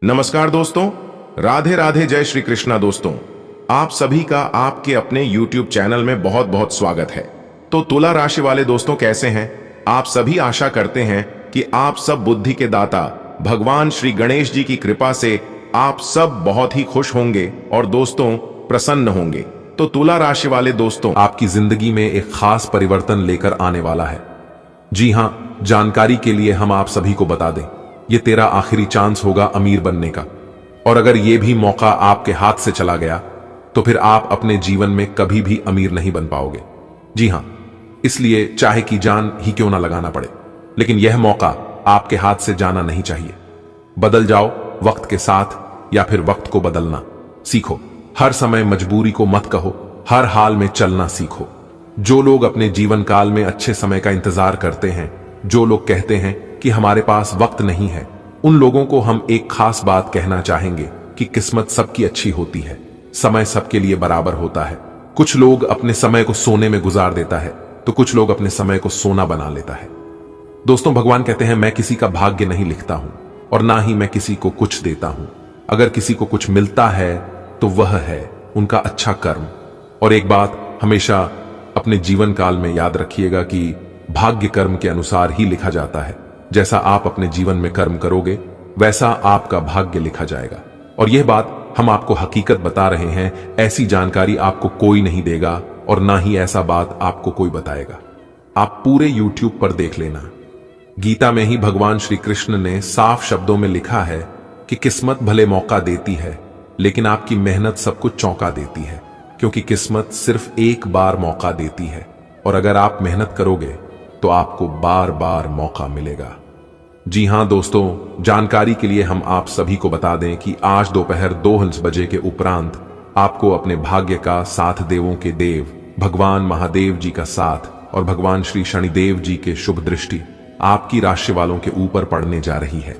नमस्कार दोस्तों, राधे राधे, जय श्री कृष्णा। दोस्तों, आप सभी का आपके अपने YouTube चैनल में बहुत बहुत स्वागत है। तो तुला राशि वाले दोस्तों कैसे हैं आप सभी? आशा करते हैं कि आप सब बुद्धि के दाता भगवान श्री गणेश जी की कृपा से आप सब बहुत ही खुश होंगे और दोस्तों प्रसन्न होंगे। तो तुला राशि वाले दोस्तों, आपकी जिंदगी में एक खास परिवर्तन लेकर आने वाला है। जी हां, जानकारी के लिए हम आप सभी को बता दें, ये तेरा आखिरी चांस होगा अमीर बनने का। और अगर ये भी मौका आपके हाथ से चला गया तो फिर आप अपने जीवन में कभी भी अमीर नहीं बन पाओगे। जी हां, इसलिए चाहे की जान ही क्यों ना लगाना पड़े, लेकिन यह मौका आपके हाथ से जाना नहीं चाहिए। बदल जाओ वक्त के साथ, या फिर वक्त को बदलना सीखो। हर समय मजबूरी को मत कहो, हर हाल में चलना सीखो। जो लोग अपने जीवन काल में अच्छे समय का इंतजार करते हैं, जो लोग कहते हैं कि हमारे पास वक्त नहीं है, उन लोगों को हम एक खास बात कहना चाहेंगे कि किस्मत सबकी अच्छी होती है, समय सबके लिए बराबर होता है। कुछ लोग अपने समय को सोने में गुजार देता है, तो कुछ लोग अपने समय को सोना बना लेता है। दोस्तों, भगवान कहते हैं, मैं किसी का भाग्य नहीं लिखता हूं और ना ही मैं किसी को कुछ देता हूं। अगर किसी को कुछ मिलता है तो वह है उनका अच्छा कर्म। और एक बात हमेशा अपने जीवन काल में याद रखिएगा कि भाग्य कर्म के अनुसार ही लिखा जाता है। जैसा आप अपने जीवन में कर्म करोगे वैसा आपका भाग्य लिखा जाएगा। और यह बात हम आपको हकीकत बता रहे हैं। ऐसी जानकारी आपको कोई नहीं देगा और ना ही ऐसा बात आपको कोई बताएगा। आप पूरे YouTube पर देख लेना। गीता में ही भगवान श्री कृष्ण ने साफ शब्दों में लिखा है कि किस्मत भले मौका देती है, लेकिन आपकी मेहनत सब कुछ चौंका देती है, क्योंकि किस्मत सिर्फ एक बार मौका देती है और अगर आप मेहनत करोगे तो आपको बार बार मौका मिलेगा। जी हां दोस्तों, जानकारी के लिए हम आप सभी को बता दें कि आज दोपहर 2 बजे के उपरांत आपको अपने भाग्य का साथ देवों के देव भगवान महादेव जी का साथ और भगवान श्री शनिदेव जी के शुभ दृष्टि आपकी राशि वालों के ऊपर पड़ने जा रही है।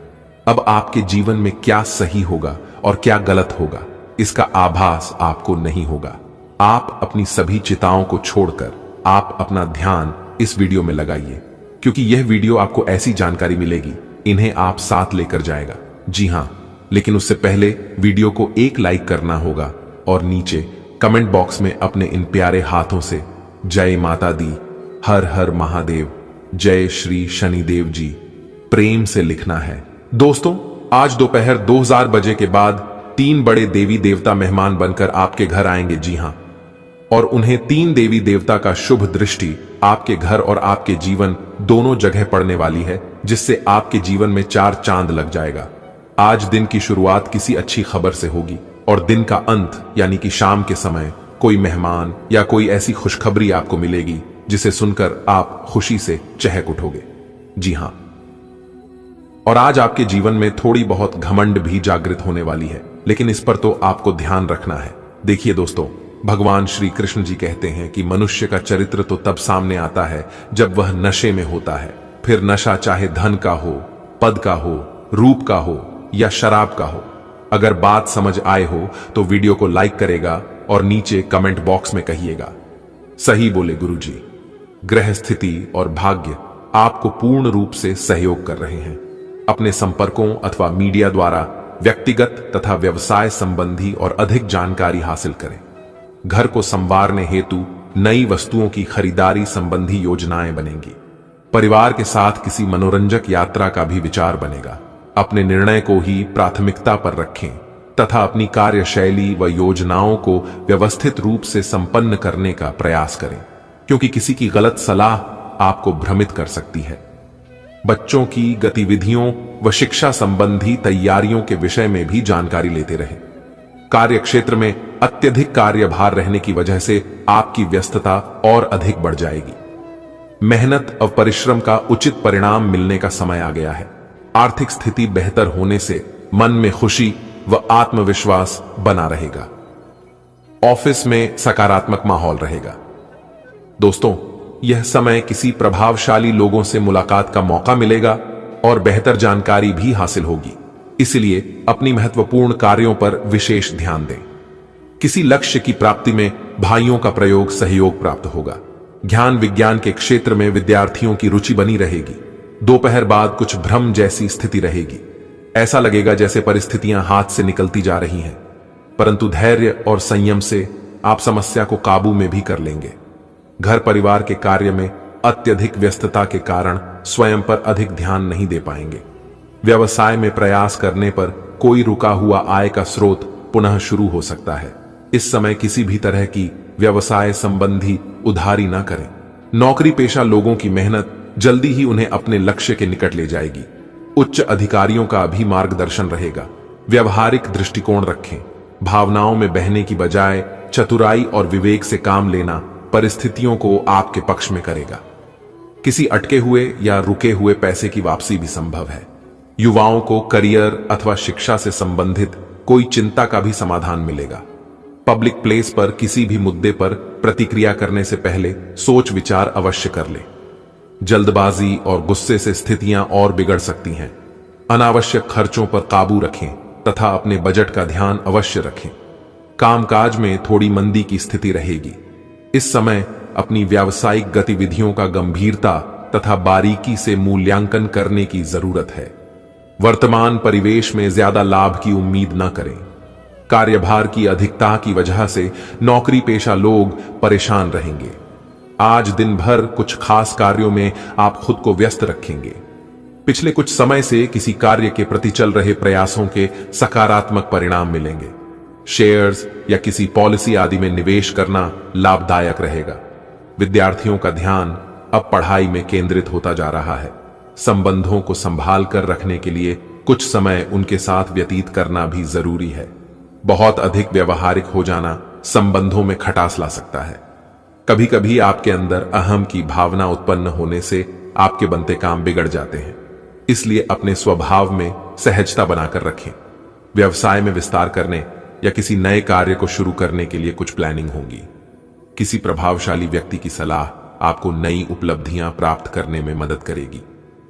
अब आपके जीवन में क्या सही होगा और क्या गलत होगा, इसका आभास आपको नहीं होगा। आप अपनी सभी चिंताओं को छोड़कर आप अपना ध्यान इस वीडियो में लगाइए, क्योंकि यह वीडियो आपको ऐसी जानकारी मिलेगी, इन्हें आप साथ लेकर जाएगा। जी हां, लेकिन उससे पहले वीडियो को एक लाइक करना होगा और नीचे कमेंट बॉक्स में अपने इन प्यारे हाथों से जय माता दी, हर हर महादेव, जय श्री शनिदेव जी प्रेम से लिखना है। दोस्तों, आज दोपहर 2000 बजे के बाद 3 बड़े देवी देवता मेहमान बनकर आपके घर आएंगे। जी हां, और उन्हें 3 देवी देवता का शुभ दृष्टि आपके घर और आपके जीवन दोनों जगह पड़ने वाली है, जिससे आपके जीवन में 4 चांद लग जाएगा। आज दिन की शुरुआत किसी अच्छी खबर से होगी और दिन का अंत यानी कि शाम के समय कोई मेहमान या कोई ऐसी खुशखबरी आपको मिलेगी जिसे सुनकर आप खुशी से चहक उठोगे। जी हां, और आज आपके जीवन में थोड़ी बहुत घमंड भी जागृत होने वाली है, लेकिन इस पर तो आपको ध्यान रखना है। देखिए दोस्तों, भगवान श्री कृष्ण जी कहते हैं कि मनुष्य का चरित्र तो तब सामने आता है जब वह नशे में होता है। फिर नशा चाहे धन का हो, पद का हो, रूप का हो या शराब का हो। अगर बात समझ आए हो तो वीडियो को लाइक करेगा और नीचे कमेंट बॉक्स में कहिएगा, सही बोले गुरुजी। ग्रह स्थिति और भाग्य आपको पूर्ण रूप से सहयोग कर रहे हैं। अपने संपर्कों अथवा मीडिया द्वारा व्यक्तिगत तथा व्यवसाय संबंधी और अधिक जानकारी हासिल करें। घर को संवारने हेतु नई वस्तुओं की खरीदारी संबंधी योजनाएं बनेंगी। परिवार के साथ किसी मनोरंजक यात्रा का भी विचार बनेगा। अपने निर्णय को ही प्राथमिकता पर रखें तथा अपनी कार्यशैली व योजनाओं को व्यवस्थित रूप से संपन्न करने का प्रयास करें, क्योंकि किसी की गलत सलाह आपको भ्रमित कर सकती है। बच्चों की गतिविधियों व शिक्षा संबंधी तैयारियों के विषय में भी जानकारी लेते रहें। कार्य क्षेत्र में अत्यधिक कार्यभार रहने की वजह से आपकी व्यस्तता और अधिक बढ़ जाएगी। मेहनत और परिश्रम का उचित परिणाम मिलने का समय आ गया है। आर्थिक स्थिति बेहतर होने से मन में खुशी व आत्मविश्वास बना रहेगा। ऑफिस में सकारात्मक माहौल रहेगा। दोस्तों, यह समय किसी प्रभावशाली लोगों से मुलाकात का मौका मिलेगा और बेहतर जानकारी भी हासिल होगी। इसलिए अपनी महत्वपूर्ण कार्यों पर विशेष ध्यान दें। किसी लक्ष्य की प्राप्ति में भाइयों का प्रयोग सहयोग प्राप्त होगा। ज्ञान विज्ञान के क्षेत्र में विद्यार्थियों की रुचि बनी रहेगी। दोपहर बाद कुछ भ्रम जैसी स्थिति रहेगी। ऐसा लगेगा जैसे परिस्थितियां हाथ से निकलती जा रही हैं, परंतु धैर्य और संयम से आप समस्या को काबू में भी कर लेंगे। घर परिवार के कार्य में अत्यधिक व्यस्तता के कारण स्वयं पर अधिक ध्यान नहीं दे पाएंगे। व्यवसाय में प्रयास करने पर कोई रुका हुआ आय का स्रोत पुनः शुरू हो सकता है। इस समय किसी भी तरह की व्यवसाय संबंधी उधारी ना करें। नौकरी पेशा लोगों की मेहनत जल्दी ही उन्हें अपने लक्ष्य के निकट ले जाएगी। उच्च अधिकारियों का भी मार्गदर्शन रहेगा। व्यवहारिक दृष्टिकोण रखें। भावनाओं में बहने की बजाय चतुराई और विवेक से काम लेना परिस्थितियों को आपके पक्ष में करेगा। किसी अटके हुए या रुके हुए पैसे की वापसी भी संभव है। युवाओं को करियर अथवा शिक्षा से संबंधित कोई चिंता का भी समाधान मिलेगा। पब्लिक प्लेस पर किसी भी मुद्दे पर प्रतिक्रिया करने से पहले सोच विचार अवश्य कर ले। जल्दबाजी और गुस्से से स्थितियां और बिगड़ सकती हैं। अनावश्यक खर्चों पर काबू रखें तथा अपने बजट का ध्यान अवश्य रखें। कामकाज में थोड़ी मंदी की स्थिति रहेगी। इस समय अपनी व्यावसायिक गतिविधियों का गंभीरता तथा बारीकी से मूल्यांकन करने की जरूरत है। वर्तमान परिवेश में ज्यादा लाभ की उम्मीद न करें। कार्यभार की अधिकता की वजह से नौकरी पेशा लोग परेशान रहेंगे। आज दिन भर कुछ खास कार्यों में आप खुद को व्यस्त रखेंगे। पिछले कुछ समय से किसी कार्य के प्रति चल रहे प्रयासों के सकारात्मक परिणाम मिलेंगे। शेयर्स या किसी पॉलिसी आदि में निवेश करना लाभदायक रहेगा। विद्यार्थियों का ध्यान अब पढ़ाई में केंद्रित होता जा रहा है। संबंधों को संभाल कर रखने के लिए कुछ समय उनके साथ व्यतीत करना भी जरूरी है। बहुत अधिक व्यवहारिक हो जाना संबंधों में खटास ला सकता है। कभी कभी आपके अंदर अहम की भावना उत्पन्न होने से आपके बनते काम बिगड़ जाते हैं। इसलिए अपने स्वभाव में सहजता बनाकर रखें। व्यवसाय में विस्तार करने या किसी नए कार्य को शुरू करने के लिए कुछ प्लानिंग होगी। किसी प्रभावशाली व्यक्ति की सलाह आपको नई उपलब्धियां प्राप्त करने में मदद करेगी।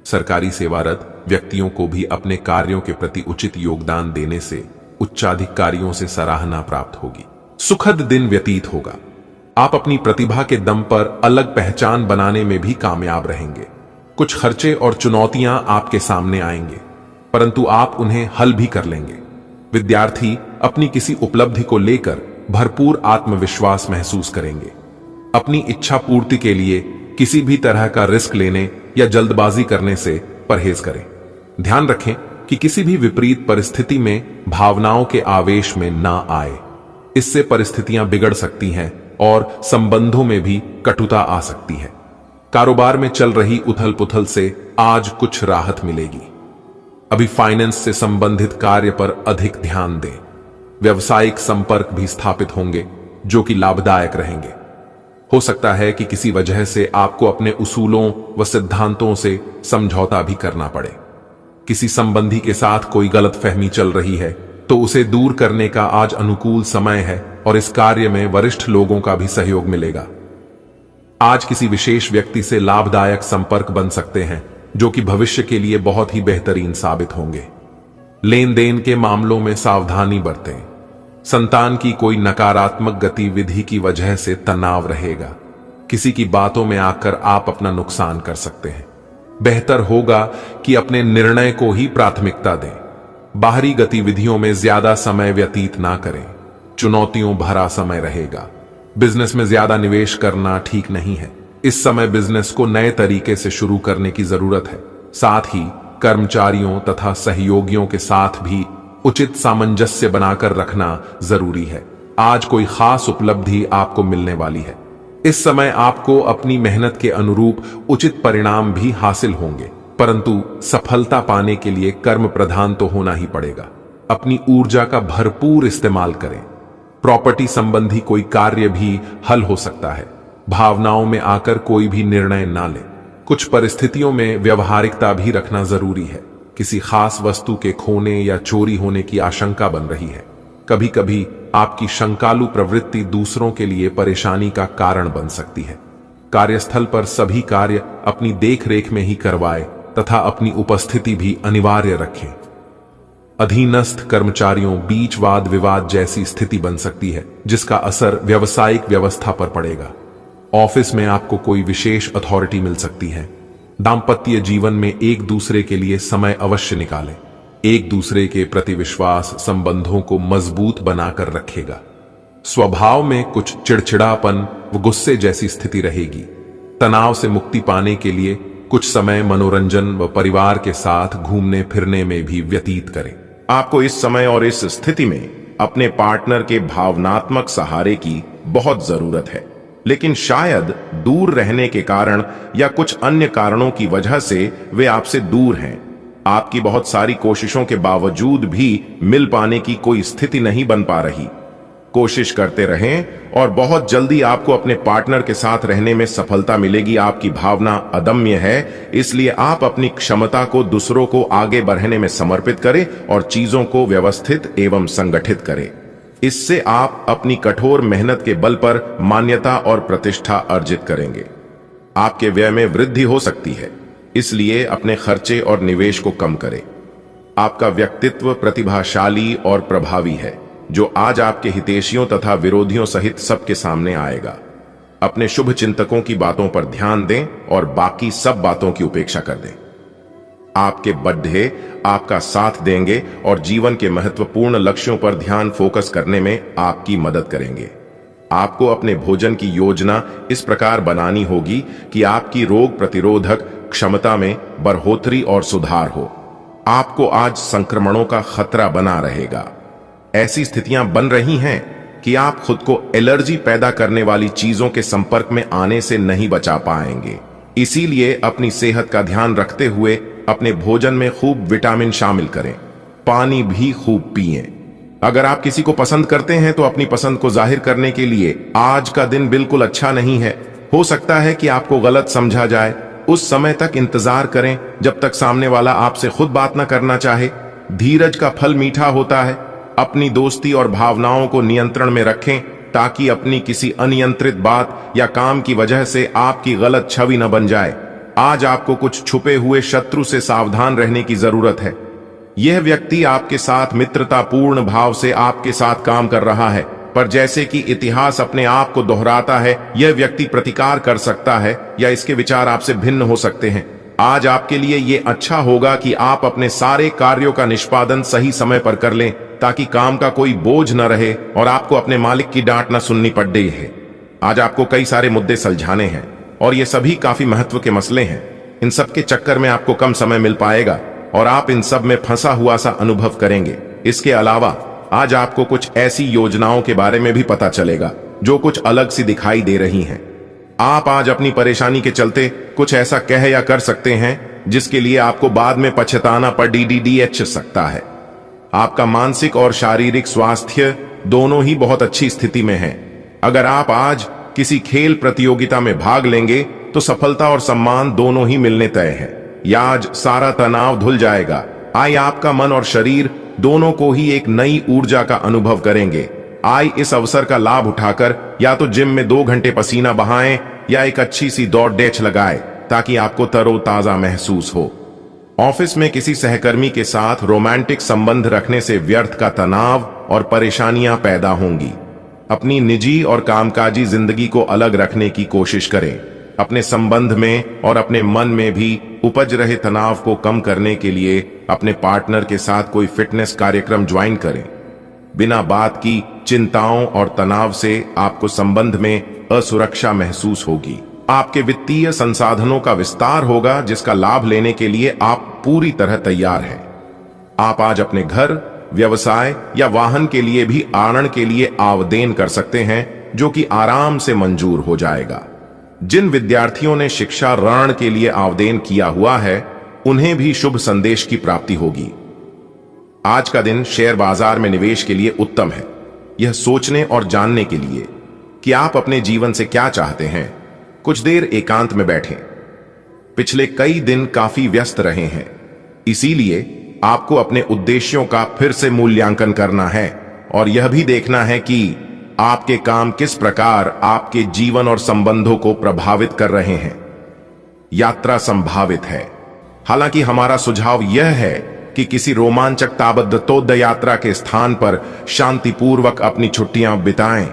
सरकारी सेवारत व्यक्तियों को भी अपने कार्यों के प्रति उचित योगदान देने से उच्चाधिकारियों से सराहना प्राप्त होगी। सुखद दिन व्यतीत होगा। आप अपनी प्रतिभा के दम पर अलग पहचान बनाने में भी कामयाब रहेंगे। कुछ खर्चे और चुनौतियां आपके सामने आएंगे, परंतु आप उन्हें हल भी कर लेंगे। विद्यार्थी अपनी किसी उपलब्धि को लेकर भरपूर आत्मविश्वास महसूस करेंगे। अपनी इच्छा पूर्ति के लिए किसी भी तरह का रिस्क लेने या जल्दबाजी करने से परहेज करें। ध्यान रखें कि किसी भी विपरीत परिस्थिति में भावनाओं के आवेश में ना आए। इससे परिस्थितियां बिगड़ सकती हैं और संबंधों में भी कटुता आ सकती है। कारोबार में चल रही उथल पुथल से आज कुछ राहत मिलेगी। अभी फाइनेंस से संबंधित कार्य पर अधिक ध्यान दें। व्यवसायिक संपर्क भी स्थापित होंगे जो कि लाभदायक रहेंगे। हो सकता है कि किसी वजह से आपको अपने उसूलों व सिद्धांतों से समझौता भी करना पड़े। किसी संबंधी के साथ कोई गलतफहमी चल रही है तो उसे दूर करने का आज अनुकूल समय है और इस कार्य में वरिष्ठ लोगों का भी सहयोग मिलेगा। आज किसी विशेष व्यक्ति से लाभदायक संपर्क बन सकते हैं जो कि भविष्य के लिए बहुत ही बेहतरीन साबित होंगे। लेन देन के मामलों में सावधानी बरतें। संतान की कोई नकारात्मक गतिविधि की वजह से तनाव रहेगा। किसी की बातों में आकर आप अपना नुकसान कर सकते हैं। बेहतर होगा कि अपने निर्णय को ही प्राथमिकता दें। बाहरी गतिविधियों में ज्यादा समय व्यतीत ना करें। चुनौतियों भरा समय रहेगा। बिजनेस में ज्यादा निवेश करना ठीक नहीं है। इस समय बिजनेस को नए तरीके से शुरू करने की जरूरत है। साथ ही कर्मचारियों तथा सहयोगियों के साथ भी उचित सामंजस्य बनाकर रखना जरूरी है। आज कोई खास उपलब्धि आपको मिलने वाली है। इस समय आपको अपनी मेहनत के अनुरूप उचित परिणाम भी हासिल होंगे, परंतु सफलता पाने के लिए कर्म प्रधान तो होना ही पड़ेगा। अपनी ऊर्जा का भरपूर इस्तेमाल करें। प्रॉपर्टी संबंधी कोई कार्य भी हल हो सकता है। भावनाओं में आकर कोई भी निर्णय ना लें। कुछ परिस्थितियों में व्यवहारिकता भी रखना जरूरी है। किसी खास वस्तु के खोने या चोरी होने की आशंका बन रही है। कभी कभी आपकी शंकालु प्रवृत्ति दूसरों के लिए परेशानी का कारण बन सकती है। कार्यस्थल पर सभी कार्य अपनी देखरेख में ही करवाए तथा अपनी उपस्थिति भी अनिवार्य रखें। अधीनस्थ कर्मचारियों बीच वाद विवाद जैसी स्थिति बन सकती है जिसका असर व्यवसायिक व्यवस्था पर पड़ेगा। ऑफिस में आपको कोई विशेष अथॉरिटी मिल सकती है। दांपत्य जीवन में एक दूसरे के लिए समय अवश्य निकालें। एक दूसरे के प्रति विश्वास संबंधों को मजबूत बनाकर रखेगा। स्वभाव में कुछ चिड़चिड़ापन व गुस्से जैसी स्थिति रहेगी। तनाव से मुक्ति पाने के लिए कुछ समय मनोरंजन व परिवार के साथ घूमने फिरने में भी व्यतीत करें। आपको इस समय और इस स्थिति में अपने पार्टनर के भावनात्मक सहारे की बहुत जरूरत है, लेकिन शायद दूर रहने के कारण या कुछ अन्य कारणों की वजह से वे आपसे दूर हैं। आपकी बहुत सारी कोशिशों के बावजूद भी मिल पाने की कोई स्थिति नहीं बन पा रही। कोशिश करते रहें और बहुत जल्दी आपको अपने पार्टनर के साथ रहने में सफलता मिलेगी। आपकी भावना अदम्य है, इसलिए आप अपनी क्षमता को दूसरों को आगे बढ़ने में समर्पित करें और चीजों को व्यवस्थित एवं संगठित करें। इससे आप अपनी कठोर मेहनत के बल पर मान्यता और प्रतिष्ठा अर्जित करेंगे। आपके व्यय में वृद्धि हो सकती है, इसलिए अपने खर्चे और निवेश को कम करें। आपका व्यक्तित्व प्रतिभाशाली और प्रभावी है, जो आज आपके हितैषियों तथा विरोधियों सहित सबके सामने आएगा। अपने शुभ चिंतकों की बातों पर ध्यान दें और बाकी सब बातों की उपेक्षा कर दें। आपके बड्ढे आपका साथ देंगे और जीवन के महत्वपूर्ण लक्ष्यों पर ध्यान फोकस करने में आपकी मदद करेंगे। आपको अपने भोजन की योजना इस प्रकार बनानी होगी कि आपकी रोग प्रतिरोधक क्षमता में बढ़ोतरी और सुधार हो। आपको आज संक्रमणों का खतरा बना रहेगा। ऐसी स्थितियां बन रही हैं कि आप खुद को एलर्जी पैदा करने वाली चीजों के संपर्क में आने से नहीं बचा पाएंगे। इसीलिए अपनी सेहत का ध्यान रखते हुए अपने भोजन में खूब विटामिन शामिल करें। पानी भी खूब पिएं। अगर आप किसी को पसंद करते हैं तो अपनी पसंद को जाहिर करने के लिए आज का दिन बिल्कुल अच्छा नहीं है। हो सकता है कि आपको गलत समझा जाए। उस समय तक इंतजार करें जब तक सामने वाला आपसे खुद बात न करना चाहे। धीरज का फल मीठा होता है। अपनी दोस्ती और भावनाओं को नियंत्रण में रखें ताकि अपनी किसी अनियंत्रित बात या काम की वजह से आपकी गलत छवि न बन जाए। आज आपको कुछ छुपे हुए शत्रु से सावधान रहने की जरूरत है। यह व्यक्ति आपके साथ मित्रतापूर्ण भाव से आपके साथ काम कर रहा है, पर जैसे कि इतिहास अपने आप को दोहराता है, यह व्यक्ति प्रतिकार कर सकता है या इसके विचार आपसे भिन्न हो सकते हैं। आज आपके लिए यह अच्छा होगा कि आप अपने सारे कार्यों का निष्पादन सही समय पर कर लें ताकि काम का कोई बोझ न रहे और आपको अपने मालिक की डांट न सुननी पड़ रही है। आज आपको कई सारे मुद्दे सुलझाने हैं और ये सभी काफी महत्व के मसले हैं। इन सब के चक्कर में आपको कम समय मिल पाएगा और आप इन सब में फंसा हुआ सा अनुभव करेंगे। इसके अलावा आज आपको कुछ ऐसी योजनाओं के बारे में भी पता चलेगा जो कुछ अलग सी दिखाई दे रही हैं। आप आज अपनी परेशानी के चलते कुछ ऐसा कह या कर सकते हैं जिसके लिए आपको बाद में पछताना पड़ सकता है। आपका मानसिक और शारीरिक स्वास्थ्य दोनों ही बहुत अच्छी स्थिति में है। अगर आप आज किसी खेल प्रतियोगिता में भाग लेंगे तो सफलता और सम्मान दोनों ही मिलने तय है। या आज सारा तनाव धुल जाएगा। आज आपका मन और शरीर दोनों को ही एक नई ऊर्जा का अनुभव करेंगे। आज इस अवसर का लाभ उठाकर या तो जिम में 2 घंटे पसीना बहाएं या एक अच्छी सी दौड़ डेच लगाएं ताकि आपको तरोताजा महसूस हो। ऑफिस में किसी सहकर्मी के साथ रोमांटिक संबंध रखने से व्यर्थ का तनाव और परेशानियां पैदा होंगी। अपनी निजी और कामकाजी जिंदगी को अलग रखने की कोशिश करें। अपने संबंध में और अपने मन में भी उपज रहे तनाव को कम करने के लिए अपने पार्टनर के साथ कोई फिटनेस कार्यक्रम ज्वाइन करें। बिना बात की चिंताओं और तनाव से आपको संबंध में असुरक्षा महसूस होगी। आपके वित्तीय संसाधनों का विस्तार होगा जिसका लाभ लेने के लिए आप पूरी तरह तैयार हैं। आप आज अपने घर, व्यवसाय या वाहन के लिए भी आरण के लिए आवेदन कर सकते हैं जो कि आराम से मंजूर हो जाएगा। जिन विद्यार्थियों ने शिक्षा ऋण के लिए आवेदन किया हुआ है उन्हें भी शुभ संदेश की प्राप्ति होगी। आज का दिन शेयर बाजार में निवेश के लिए उत्तम है। यह सोचने और जानने के लिए कि आप अपने जीवन से क्या चाहते हैं, कुछ देर एकांत में बैठें। पिछले कई दिन काफी व्यस्त रहे हैं, इसीलिए आपको अपने उद्देश्यों का फिर से मूल्यांकन करना है और यह भी देखना है कि आपके काम किस प्रकार आपके जीवन और संबंधों को प्रभावित कर रहे हैं। यात्रा संभावित है। हालांकि हमारा सुझाव यह है कि किसी रोमांचक ताबड़तोड़ यात्रा के स्थान पर शांतिपूर्वक अपनी छुट्टियां बिताएं।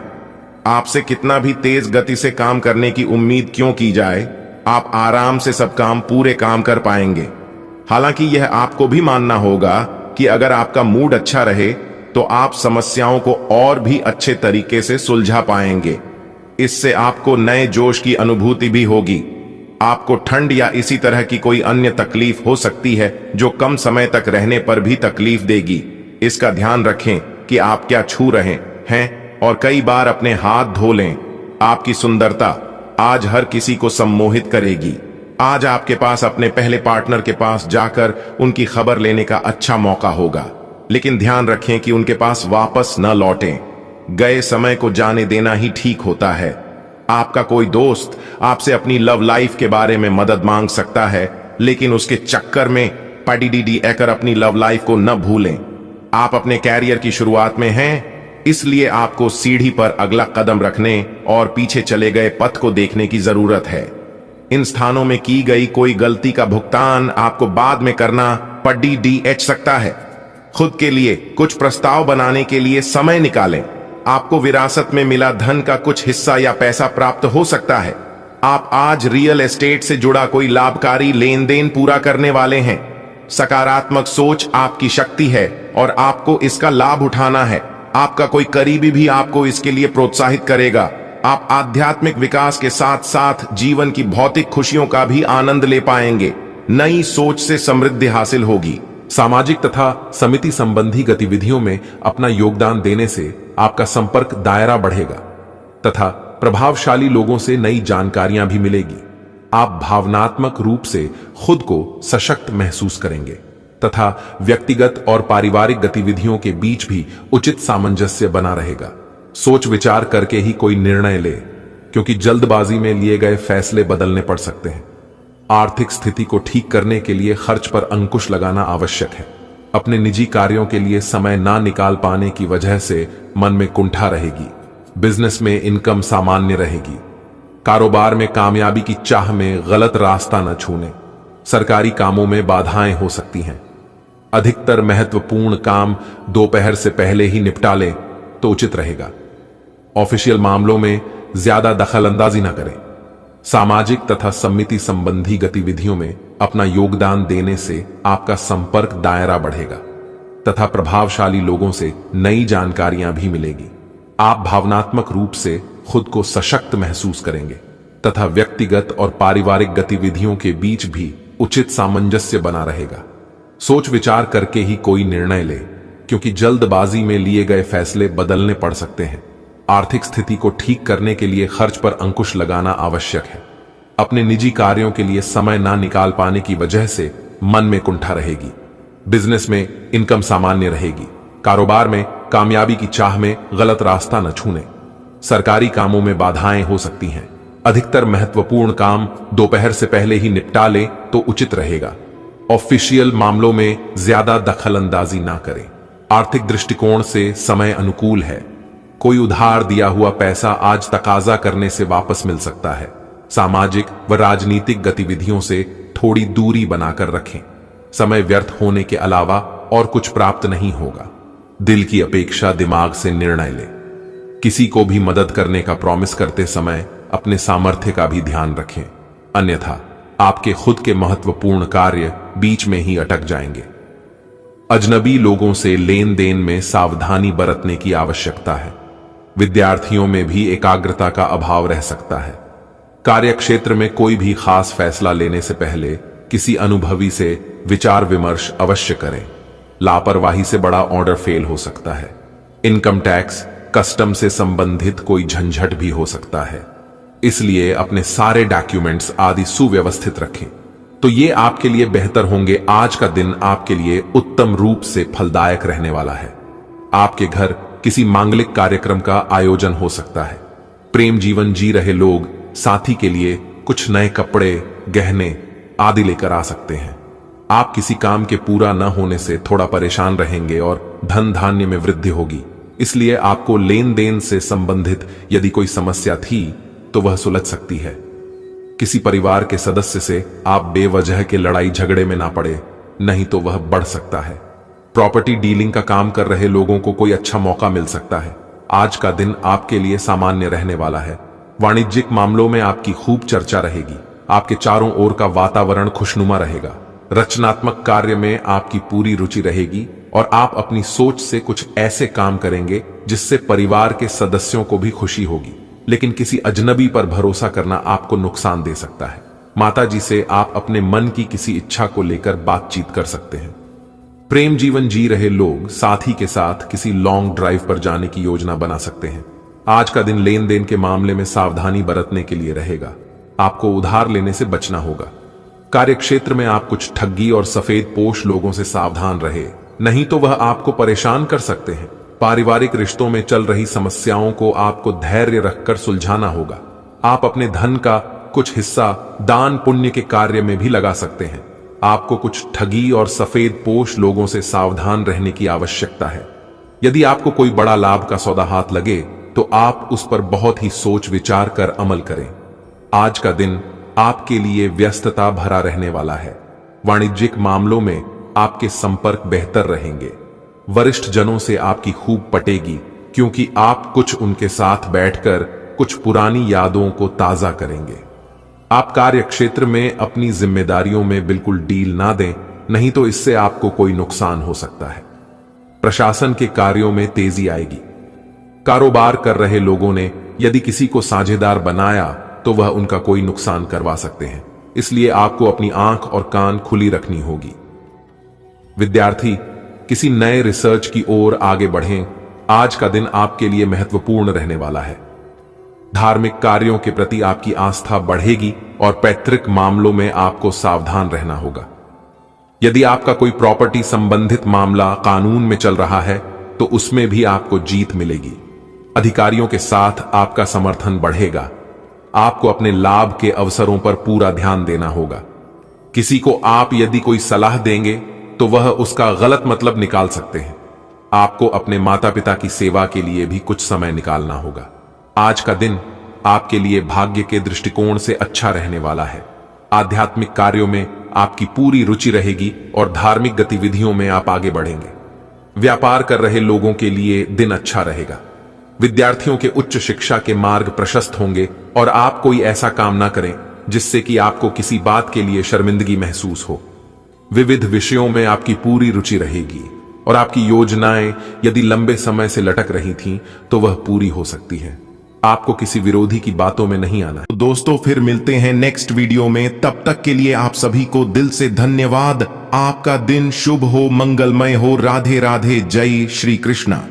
आपसे कितना भी तेज गति से काम करने की उम्मीद क्यों की जाए, आप आराम से सब काम पूरे काम कर पाएंगे। हालांकि यह आपको भी मानना होगा कि अगर आपका मूड अच्छा रहे तो आप समस्याओं को और भी अच्छे तरीके से सुलझा पाएंगे। इससे आपको नए जोश की अनुभूति भी होगी। आपको ठंड या इसी तरह की कोई अन्य तकलीफ हो सकती है जो कम समय तक रहने पर भी तकलीफ देगी। इसका ध्यान रखें कि आप क्या छू रहे हैं और कई बार अपने हाथ धो लें। आपकी सुंदरता आज हर किसी को सम्मोहित करेगी। आज आपके पास अपने पहले पार्टनर के पास जाकर उनकी खबर लेने का अच्छा मौका होगा, लेकिन ध्यान रखें कि उनके पास वापस न लौटें। गए समय को जाने देना ही ठीक होता है। आपका कोई दोस्त आपसे अपनी लव लाइफ के बारे में मदद मांग सकता है, लेकिन उसके चक्कर में पडीडीडी एकर अपनी लव लाइफ को न भूलें। आप अपने कैरियर की शुरुआत में हैं, इसलिए आपको सीढ़ी पर अगला कदम रखने और पीछे चले गए पथ को देखने की जरूरत है। इन स्थानों में की गई कोई गलती का भुगतान आपको बाद में करना पडीडीएच सकता है। खुद के लिए कुछ प्रस्ताव बनाने के लिए समय निकालें। आपको विरासत में मिला धन का कुछ हिस्सा या पैसा प्राप्त हो सकता है। आप आज रियल एस्टेट से जुड़ा कोई लाभकारी लेन देन पूरा करने वाले हैं। सकारात्मक सोच आपकी शक्ति है और आपको इसका लाभ उठाना है। आपका कोई करीबी भी आपको इसके लिए प्रोत्साहित करेगा। आप आध्यात्मिक विकास के साथ साथ जीवन की भौतिक खुशियों का भी आनंद ले पाएंगे। नई सोच से समृद्धि हासिल होगी। सामाजिक तथा समिति संबंधी गतिविधियों में अपना योगदान देने से आपका संपर्क दायरा बढ़ेगा तथा प्रभावशाली लोगों से नई जानकारियां भी मिलेगी। आप भावनात्मक रूप से खुद को सशक्त महसूस करेंगे तथा व्यक्तिगत और पारिवारिक गतिविधियों के बीच भी उचित सामंजस्य बना रहेगा। सोच विचार करके ही कोई निर्णय ले, क्योंकि जल्दबाजी में लिए गए फैसले बदलने पड़ सकते हैं। आर्थिक स्थिति को ठीक करने के लिए खर्च पर अंकुश लगाना आवश्यक है। अपने निजी कार्यों के लिए समय ना निकाल पाने की वजह से मन में कुंठा रहेगी। बिजनेस में इनकम सामान्य रहेगी। कारोबार में कामयाबी की चाह में गलत रास्ता न छूने। सरकारी कामों में बाधाएं हो सकती हैं। अधिकतर महत्वपूर्ण काम दोपहर से पहले ही निपटा लें तो उचित रहेगा। ऑफिशियल मामलों में ज्यादा दखल अंदाजी न करें। सामाजिक तथा समिति संबंधी गतिविधियों में अपना योगदान देने से आपका संपर्क दायरा बढ़ेगा तथा प्रभावशाली लोगों से नई जानकारियां भी मिलेगी। आप भावनात्मक रूप से खुद को सशक्त महसूस करेंगे तथा व्यक्तिगत और पारिवारिक गतिविधियों के बीच भी उचित सामंजस्य बना रहेगा। सोच विचार करके ही कोई निर्णय ले, क्योंकि जल्दबाजी में लिए गए फैसले बदलने पड़ सकते हैं। आर्थिक स्थिति को ठीक करने के लिए खर्च पर अंकुश लगाना आवश्यक है। अपने निजी कार्यों के लिए समय ना निकाल पाने की वजह से मन में कुंठा रहेगी। बिजनेस में इनकम सामान्य रहेगी। कारोबार में कामयाबी की चाह में गलत रास्ता न छूने। सरकारी कामों में बाधाएं हो सकती हैं। अधिकतर महत्वपूर्ण काम दोपहर से पहले ही निपटा लें तो उचित रहेगा। ऑफिशियल मामलों में ज्यादा दखल अंदाजी ना करें। आर्थिक दृष्टिकोण से समय अनुकूल है। कोई उधार दिया हुआ पैसा आज तकाजा करने से वापस मिल सकता है। सामाजिक व राजनीतिक गतिविधियों से थोड़ी दूरी बनाकर रखें। समय व्यर्थ होने के अलावा और कुछ प्राप्त नहीं होगा। दिल की अपेक्षा दिमाग से निर्णय लें। किसी को भी मदद करने का प्रॉमिस करते समय अपने सामर्थ्य का भी ध्यान रखें, अन्यथा आपके खुद के महत्वपूर्ण कार्य बीच में ही अटक जाएंगे। अजनबी लोगों से लेन देन में सावधानी बरतने की आवश्यकता है। विद्यार्थियों में भी एकाग्रता का अभाव रह सकता है। कार्यक्षेत्र में कोई भी खास फैसला लेने से पहले किसी अनुभवी से विचार विमर्श अवश्य करें। लापरवाही से बड़ा ऑर्डर फेल हो सकता है। इनकम टैक्स, कस्टम से संबंधित कोई झंझट भी हो सकता है, इसलिए अपने सारे डॉक्यूमेंट्स आदि सुव्यवस्थित रखें, तो ये आपके लिए बेहतर होंगे। आज का दिन आपके लिए उत्तम रूप से फलदायक रहने वाला है। आपके घर किसी मांगलिक कार्यक्रम का आयोजन हो सकता है। प्रेम जीवन जी रहे लोग साथी के लिए कुछ नए कपड़े, गहने आदि लेकर आ सकते हैं। आप किसी काम के पूरा न होने से थोड़ा परेशान रहेंगे और धन धान्य में वृद्धि होगी, इसलिए आपको लेन देन से संबंधित यदि कोई समस्या थी तो वह सुलझ सकती है। किसी परिवार के सदस्य से आप बेवजह के लड़ाई झगड़े में ना पड़े, नहीं तो वह बढ़ सकता है। प्रॉपर्टी डीलिंग का काम कर रहे लोगों को कोई अच्छा मौका मिल सकता है। आज का दिन आपके लिए सामान्य रहने वाला है। वाणिज्यिक मामलों में आपकी खूब चर्चा रहेगी। आपके चारों ओर का वातावरण खुशनुमा रहेगा। रचनात्मक कार्य में आपकी पूरी रुचि रहेगी। और आप अपनी सोच से कुछ ऐसे काम करेंगे जिससे परिवार के सदस्यों को भी खुशी होगी। लेकिन किसी अजनबी पर भरोसा करना आपको नुकसान दे सकता है। माता जी से आप अपने मन की किसी इच्छा को लेकर बातचीत कर सकते हैं। प्रेम जीवन जी रहे लोग साथी के साथ किसी लॉन्ग ड्राइव पर जाने की योजना बना सकते हैं। आज का दिन लेन देन के मामले में सावधानी बरतने के लिए रहेगा। आपको उधार लेने से बचना होगा। कार्यक्षेत्र में आप कुछ ठगी और सफेद पोश लोगों से सावधान रहे, नहीं तो वह आपको परेशान कर सकते हैं। पारिवारिक रिश्तों में चल रही समस्याओं को आपको धैर्य रखकर सुलझाना होगा। आप अपने धन का कुछ हिस्सा दान पुण्य के कार्य में भी लगा सकते हैं। आपको कुछ ठगी और सफेद पोश लोगों से सावधान रहने की आवश्यकता है। यदि आपको कोई बड़ा लाभ का सौदा हाथ लगे तो आप उस पर बहुत ही सोच विचार कर अमल करें। आज का दिन आपके लिए व्यस्तता भरा रहने वाला है। वाणिज्यिक मामलों में आपके संपर्क बेहतर रहेंगे। वरिष्ठ जनों से आपकी खूब पटेगी, क्योंकि आप कुछ उनके साथ बैठकर कुछ पुरानी यादों को ताजा करेंगे। आप कार्य क्षेत्र में अपनी जिम्मेदारियों में बिल्कुल डील ना दें, नहीं तो इससे आपको कोई नुकसान हो सकता है। प्रशासन के कार्यों में तेजी आएगी। कारोबार कर रहे लोगों ने यदि किसी को साझेदार बनाया तो वह उनका कोई नुकसान करवा सकते हैं, इसलिए आपको अपनी आंख और कान खुली रखनी होगी। विद्यार्थी किसी नए रिसर्च की ओर आगे बढ़ें। आज का दिन आपके लिए महत्वपूर्ण रहने वाला है। धार्मिक कार्यों के प्रति आपकी आस्था बढ़ेगी और पैतृक मामलों में आपको सावधान रहना होगा। यदि आपका कोई प्रॉपर्टी संबंधित मामला कानून में चल रहा है तो उसमें भी आपको जीत मिलेगी। अधिकारियों के साथ आपका समर्थन बढ़ेगा। आपको अपने लाभ के अवसरों पर पूरा ध्यान देना होगा। किसी को आप यदि कोई सलाह देंगे तो वह उसका गलत मतलब निकाल सकते हैं। आपको अपने माता पिता की सेवा के लिए भी कुछ समय निकालना होगा। आज का दिन आपके लिए भाग्य के दृष्टिकोण से अच्छा रहने वाला है। आध्यात्मिक कार्यों में आपकी पूरी रुचि रहेगी और धार्मिक गतिविधियों में आप आगे बढ़ेंगे। व्यापार कर रहे लोगों के लिए दिन अच्छा रहेगा। विद्यार्थियों के उच्च शिक्षा के मार्ग प्रशस्त होंगे और आप कोई ऐसा काम ना करें जिससे कि आपको किसी बात के लिए शर्मिंदगी महसूस हो। विविध विषयों में आपकी पूरी रुचि रहेगी और आपकी योजनाएं यदि लंबे समय से लटक रही थीं तो वह पूरी हो सकती हैं। आपको किसी विरोधी की बातों में नहीं आना है। तो दोस्तों फिर मिलते हैं नेक्स्ट वीडियो में। तब तक के लिए आप सभी को दिल से धन्यवाद। आपका दिन शुभ हो, मंगलमय हो। राधे राधे, जय श्री कृष्णा।